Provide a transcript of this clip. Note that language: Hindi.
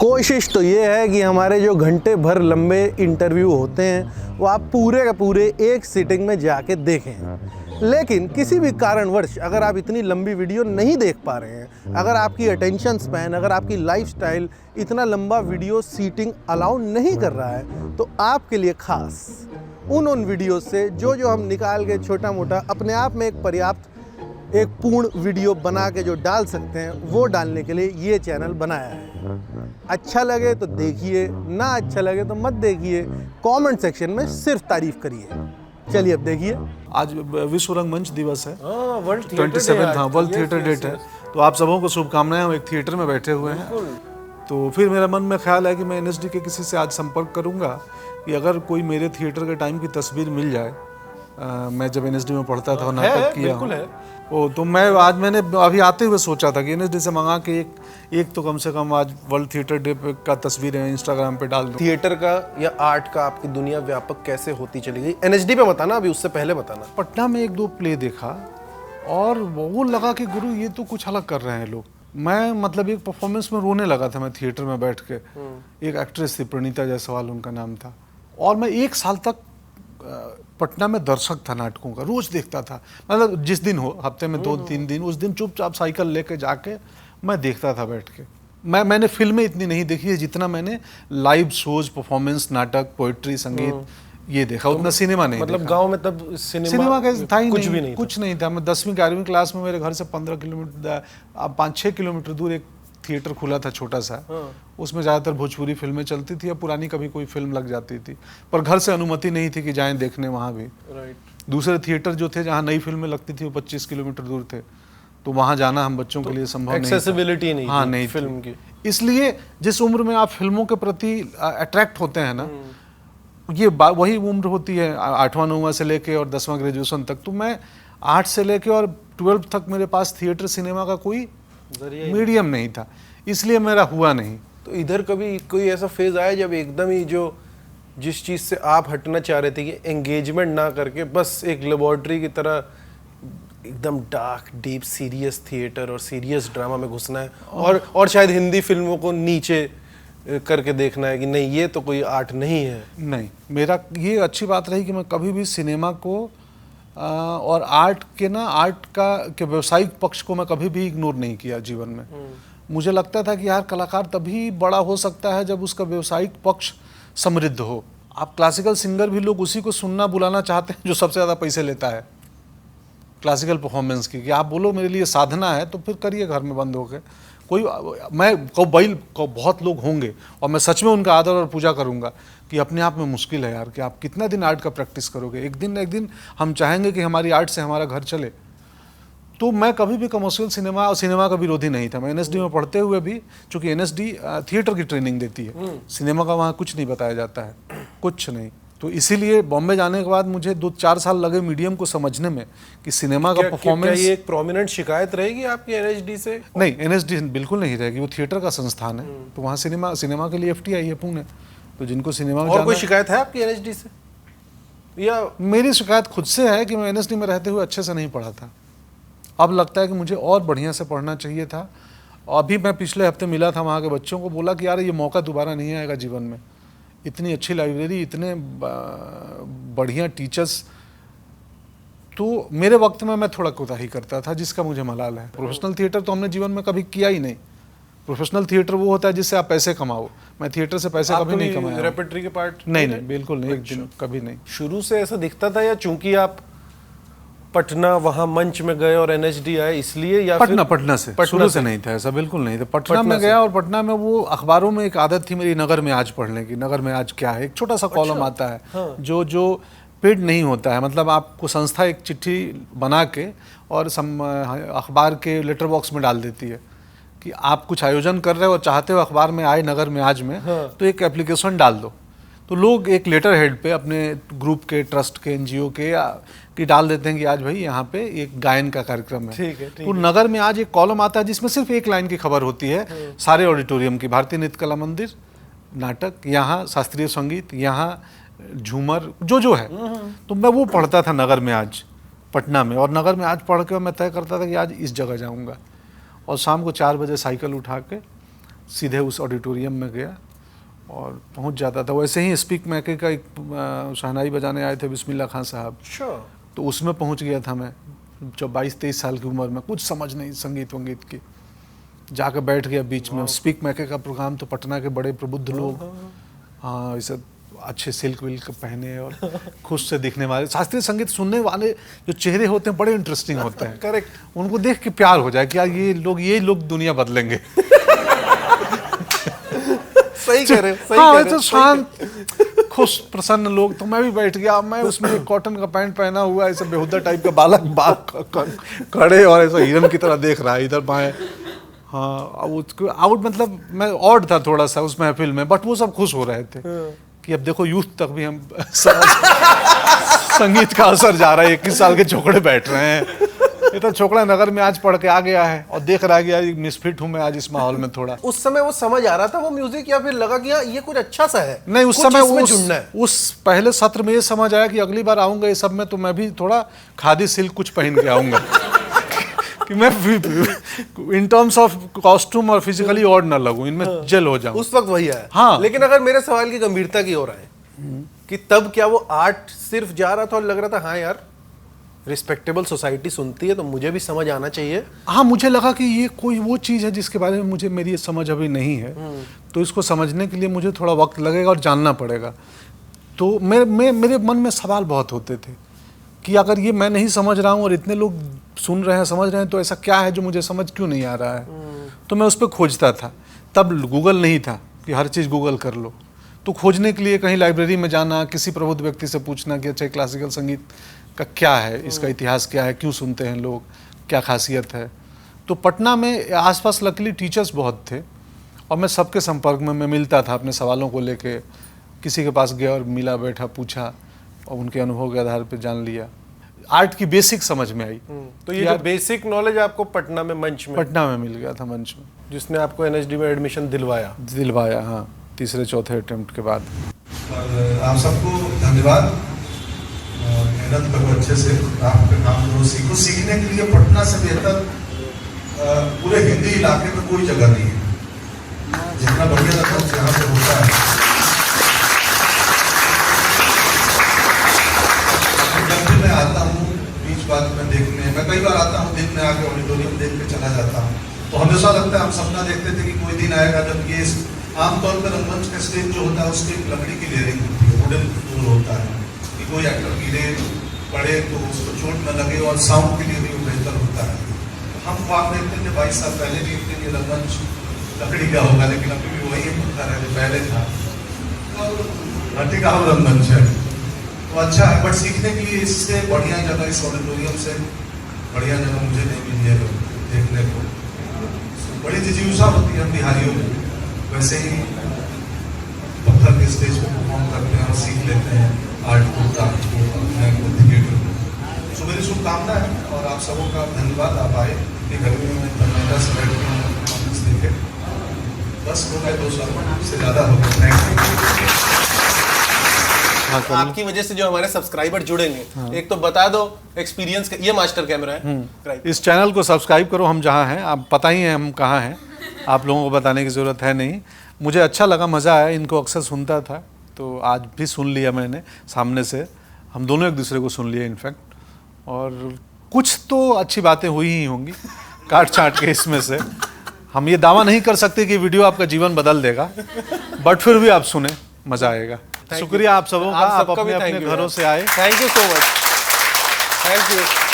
कोशिश तो ये है कि हमारे जो घंटे भर लंबे इंटरव्यू होते हैं वो आप पूरे का पूरे एक सिटिंग में जाके देखें। लेकिन किसी भी कारणवश अगर आप इतनी लंबी वीडियो नहीं देख पा रहे हैं, अगर आपकी अटेंशन स्पैन, अगर आपकी लाइफस्टाइल इतना लंबा वीडियो सीटिंग अलाउ नहीं कर रहा है, तो आपके लिए खास उन वीडियो से जो हम निकाल के छोटा मोटा अपने आप में एक पर्याप्त एक पूर्ण वीडियो बना के जो डाल सकते हैं, वो डालने के लिए ये चैनल बनाया है। अच्छा लगे तो देखिए, ना अच्छा लगे तो मत देखिए, कमेंट सेक्शन में सिर्फ तारीफ करिए। चलिए अब देखिए। आज विश्व रंगमंच दिवस है, वर्ल्ड 27 वर्ल्ड थिएटर डेट है। तो आप सबों को शुभकामनाएं। हम एक थिएटर में बैठे हुए हैं, तो फिर मेरा मन में ख्याल है कि मैं एनएसडी के किसी से आज संपर्क करूंगा कि अगर कोई मेरे थिएटर के टाइम की तस्वीर मिल जाए। मैं जब एनएसडी में पढ़ता था, नाटक किया, तो मैंने अभी आते हुए सोचा था कि एनएसडी से मंगा के एक तो कम से कम आज वर्ल्ड थिएटर डे का तस्वीरें इंस्टाग्राम पे डाल दूं। थिएटर का या आर्ट का आपकी दुनिया व्यापक कैसे होती चली गई, एनएसडी पे बताना, अभी उससे पहले बताना। पटना में 1-2 प्ले देखा और वो लगा कि गुरु ये तो कुछ अलग कर रहे हैं लोग। मैं मतलब एक परफॉर्मेंस में रोने लगा था मैं थिएटर में बैठ के। एक एक्ट्रेस थी, प्रणीता जायसवाल उनका नाम था, और मैं 1 साल तक पटना में दर्शक था नाटकों का, रोज देखता था। मतलब जिस दिन हो, हफ्ते में 2-3 दिन, उस दिन चुपचाप साइकिल लेके जाके मैं देखता था बैठ के। मैंने फिल्में इतनी नहीं देखी है जितना मैंने लाइव शोज, परफॉर्मेंस, नाटक, पोएट्री, संगीत ये देखा। उतना सिनेमा नहीं। मतलब गांव में तब सिनेमा का था ही कुछ नहीं, भी नहीं, कुछ नहीं था। मैं 10वीं-11वीं क्लास में मेरे घर से 15 किलोमीटर 5-6 किलोमीटर दूर एक थिएटर खुला था छोटा सा। उसमें ज़्यादातर भोजपुरी फिल्में चलती थी या पुरानी कभी कोई फिल्म लग जाती थी, पर घर से अनुमति नहीं थी कि जाएं देखने वहाँ भी। दूसरे थिएटर जो थे जहाँ नई फिल्में लगती थी वो 25 किलोमीटर दूर थे, तो वहाँ जाना हम बच्चों के लिए संभव नहीं था। एक्सेसिबिलिटी नहीं, हाँ, नहीं फिल्म की। इसलिए जिस उम्र में आप फिल्मों के प्रति अट्रैक्ट होते हैं ना, ये वही उम्र होती है 8वां-9वां से लेके और 10वां ग्रेजुएशन तक। तो मैं 8 से लेके और 12 तक मेरे पास थिएटर सिनेमा का कोई मीडियम नहीं था, इसलिए मेरा हुआ नहीं। तो इधर कभी कोई ऐसा फेज आया जब एकदम ही जिस चीज से आप हटना चाह रहे थे कि एंगेजमेंट ना करके बस एक लेबोरेटरी की तरह एकदम डार्क, डीप, सीरियस थिएटर और सीरियस ड्रामा में घुसना है, और शायद हिंदी फिल्मों को नीचे करके देखना है कि नहीं, ये तो कोई आर्ट नहीं है? नहीं, मेरा ये अच्छी बात रही कि मैं कभी भी सिनेमा को और आर्ट के व्यावसायिक पक्ष को मैं कभी भी इग्नोर नहीं किया जीवन में। मुझे लगता था कि यार कलाकार तभी बड़ा हो सकता है जब उसका व्यावसायिक पक्ष समृद्ध हो। आप क्लासिकल सिंगर भी लोग उसी को सुनना बुलाना चाहते हैं जो सबसे ज़्यादा पैसे लेता है क्लासिकल परफॉर्मेंस की। कि आप बोलो मेरे लिए साधना है तो फिर करिए घर में बंद होकर। बहुत लोग होंगे और मैं सच में उनका आदर और पूजा करूंगा कि अपने आप में मुश्किल है यार कि आप कितना दिन आर्ट का प्रैक्टिस करोगे। एक दिन हम चाहेंगे कि हमारी आर्ट से हमारा घर चले। तो मैं कभी भी कमर्शियल सिनेमा और सिनेमा का विरोधी नहीं था। मैं एनएसडी में पढ़ते हुए भी, चूंकि एनएसडी थिएटर की ट्रेनिंग देती है, सिनेमा का वहाँ कुछ नहीं बताया जाता है, कुछ नहीं। तो इसीलिए बॉम्बे जाने के बाद मुझे 2-4 साल लगे मीडियम को समझने में कि सिनेमा का परफॉर्मेंस। ये एक प्रोमिनेंट शिकायत रहेगी आपकी एनएसडी से? नहीं, एनएसडी बिल्कुल नहीं रहेगी, वो थिएटर का संस्थान है। तो वहाँ सिनेमा के लिए एफटीआई है पुणे, तो जिनको सिनेमा में और कोई शिकायत है आपकी एनएसडी से? या मेरी शिकायत खुद से है कि मैं एनएसडी में रहते हुए अच्छे से नहीं पढ़ा था। अब लगता है कि मुझे और बढ़िया से पढ़ना चाहिए था। अभी मैं पिछले हफ्ते मिला था वहाँ के बच्चों को, बोला कि यार ये मौका दोबारा नहीं आएगा जीवन में। इतनी अच्छी लाइब्रेरी, इतने बढ़िया टीचर्स। तो मेरे वक्त में मैं थोड़ा कोताही करता था, जिसका मुझे मलाल है। प्रोफेशनल थिएटर तो हमने जीवन में कभी किया ही नहीं। प्रोफेशनल थिएटर वो होता है जिससे आप पैसे कमाओ। मैं थिएटर से पैसे कभी नहीं कमाया। रेपर्टरी के पार्ट नहीं, बिल्कुल नहीं। एक दिन कभी नहीं। शुरू से ऐसा दिखता था, या चूंकि आप पटना वहाँ मंच में गए और एनएसडी आए इसलिए, या पटना से शुरू से नहीं था ऐसा, बिल्कुल नहीं था। पटना में गया और पटना में वो अखबारों में एक आदत थी मेरी नगर में आज पढ़ने की। नगर में आज क्या है, एक छोटा सा कॉलम आता है। हाँ। जो पेड नहीं होता है, मतलब आपको संस्था एक चिट्ठी बना के और अखबार के लेटर बॉक्स में डाल देती है कि आप कुछ आयोजन कर रहे हो और चाहते हो अखबार में आए नगर में आज में। हाँ। तो एक एप्लीकेशन डाल दो। तो लोग एक लेटर हेड पे अपने ग्रुप के, ट्रस्ट के, एनजीओ के की डाल देते हैं कि आज भाई यहाँ पे एक गायन का कार्यक्रम है। ठीक है। तो नगर में आज एक कॉलम आता है जिसमें सिर्फ एक लाइन की खबर होती है सारे ऑडिटोरियम की। भारतीय नृत्य कला मंदिर, नाटक, यहाँ शास्त्रीय संगीत, यहाँ झूमर, जो है। तो मैं वो पढ़ता था नगर में आज पटना में, और नगर में आज पढ़ के मैं तय करता था कि आज इस जगह जाऊँगा। और शाम को 4 बजे साइकिल उठा के सीधे उस ऑडिटोरियम में गया और पहुंच जाता था। वैसे ही स्पीक मैके का एक शहनाई बजाने आए थे बिस्मिल्लाह खान साहब, तो उसमें पहुंच गया था मैं जब 22-23 साल की उम्र में, कुछ समझ नहीं संगीत वंगीत की, जाकर बैठ गया बीच में। स्पीक मैके का प्रोग्राम तो पटना के बड़े प्रबुद्ध लोग, हाँ ऐसे अच्छे सिल्क विल्क पहने और खुश से दिखने वाले, शास्त्रीय संगीत सुनने वाले जो चेहरे होते हैं बड़े इंटरेस्टिंग होते हैं। करेक्ट। उनको देख के प्यार हो जाए कि यार ये लोग दुनिया बदलेंगे। सही कह रहे हो, सही हाँ, कह रहे हो, तो शांत खुश प्रसन्न लोग। तो मैं भी बैठ गया, मैं उसमें एक कॉटन का पैंट पहना हुआ, ऐसे बेहुदा टाइप का बाल खड़े और ऐसा हिरन की तरह देख रहा है इधर बाएं। हाँ, आउट मतलब मैं ऑड था थोड़ा सा उस महफिल में, बट वो सब खुश हो रहे थे कि अब देखो यूथ तक भी हम संगीत का असर जा रहा है। 21 साल के छोकरे बैठ रहे हैं, ये तो छोकरा नगर में आज पढ़ के आ गया है और देख रहा है कि यार मिसफिट हूं मैं आज इस माहौल में थोड़ा। उस समय वो समझ आ रहा था वो म्यूजिक, या फिर लगा कि ये कुछ अच्छा सा है? नहीं, उस समय जुड़ना है। उस पहले सत्र में ये समझ आया कि अगली बार आऊंगा ये सब में तो मैं भी थोड़ा खादी सिल्क कुछ पहन के आऊंगा कि मैं इन टर्म्स ऑफ कॉस्ट्यूम और फिजिकली ऑड ना लगूं, इनमें जेल हो जाऊं। उस वक्त वही आया। हाँ। लेकिन अगर मेरे सवाल की गंभीरता की ओर आए कि तब क्या वो आर्ट सिर्फ जा रहा था और लग रहा था हाँ यार रिस्पेक्टेबल सोसाइटी सुनती है तो मुझे भी समझ आना चाहिए? हाँ, मुझे लगा कि ये कोई वो चीज़ है जिसके बारे में मेरी समझ अभी नहीं है, तो इसको समझने के लिए मुझे थोड़ा वक्त लगेगा और जानना पड़ेगा। तो मेरे मन में सवाल बहुत होते थे कि अगर ये मैं नहीं समझ रहा हूँ और इतने लोग सुन रहे हैं समझ रहे हैं, तो ऐसा क्या है जो मुझे समझ क्यों नहीं आ रहा है? तो मैं उस पर खोजता था। तब गूगल नहीं था कि हर चीज़ गूगल कर लो, तो खोजने के लिए कहीं लाइब्रेरी में जाना, किसी प्रबुद्ध व्यक्ति से पूछना कि अच्छा क्लासिकल संगीत का क्या है, इसका इतिहास क्या है, क्यों सुनते हैं लोग, क्या खासियत है। तो पटना में आसपास लकीली टीचर्स बहुत थे और मैं सबके संपर्क में मैं मिलता था अपने सवालों को लेके। किसी के पास गया और मिला, बैठा, पूछा और उनके अनुभव के आधार पर जान लिया। आर्ट की बेसिक समझ में आई। तो ये जो बेसिक नॉलेज आपको पटना में पटना में मिल गया था मंच में, जिसने आपको एनएचडी में एडमिशन दिलवाया। हाँ, तीसरे चौथे अटेम्प्ट के बाद। और आप सबको धन्यवाद। मेहनत करो अच्छे से, काम पे काम करो, सीखो। सीखने के लिए पटना से बेहतर पूरे हिंदी इलाके में कोई जगह नहीं है। जितना बढ़िया लगता है यहाँ पे होता है। जब भी मैं आता हूँ बीच बात में देखने, मैं कई बार आता हूँ दिन में आके ऑडिटोरियम देख के चला जाता हूँ, तो हमेशा लगता है हम सपना देखते थे कि कोई दिन आएगा जब ये आमतौर पर रंगमंच का स्टेज जो होता है उसकी एक लकड़ी की लेयरिंग होती है, वुडन फ्लोर होता है कि कोई एक्टर गिरे पड़े तो उसको चोट न लगे और साउंड के लिए भी वो बेहतर होता है। हम ख्वाब देखते थे 22 साल पहले भी एक दिन ये रंगमंच लकड़ी का होगा, लेकिन अभी भी वही पत्थर है जो पहले था, तो घटी का रंगमंच है। तो अच्छा है, बट सीखने के लिए इससे बढ़िया जगह, इस ऑडिटोरियम से बढ़िया जगह मुझे नहीं मिली है देखने को। बड़ी जिज्ञासा होती है बिहारियों में, वैसे ही पत्थर के स्टेज पर परफॉर्म करते हैं और सीख लेते हैं आर्ट को, क्राफ्ट को, अभिनय को, थिएटर को। सो मेरी शुभकामना है और आप सबों का धन्यवाद। आप आए इतनी गर्मी में मेहनत से बैठ के परफॉर्मेंस देखे। बस हो गए 2 साल से ज़्यादा हो गए। Thank you. आपकी वजह से जो हमारे सब्सक्राइबर जुड़ेंगे, एक तो बता दो एक्सपीरियंस, ये मास्टर कैमरा है। इस चैनल को सब्सक्राइब करो, हम जहाँ हैं, आप पता ही है हम कहाँ हैं, आप लोगों को बताने की ज़रूरत है नहीं। मुझे अच्छा लगा, मज़ा आया, इनको अक्सर सुनता था तो आज भी सुन लिया मैंने सामने से, हम दोनों एक दूसरे को सुन लिया इनफैक्ट, और कुछ तो अच्छी बातें हुई ही होंगी काट छाट के इसमें से। हम ये दावा नहीं कर सकते कि वीडियो आपका जीवन बदल देगा, बट फिर भी आप सुने, मज़ा आएगा। शुक्रिया आप सबों का, आप अपने अपने घरों से आए। Thank you so much, thank you.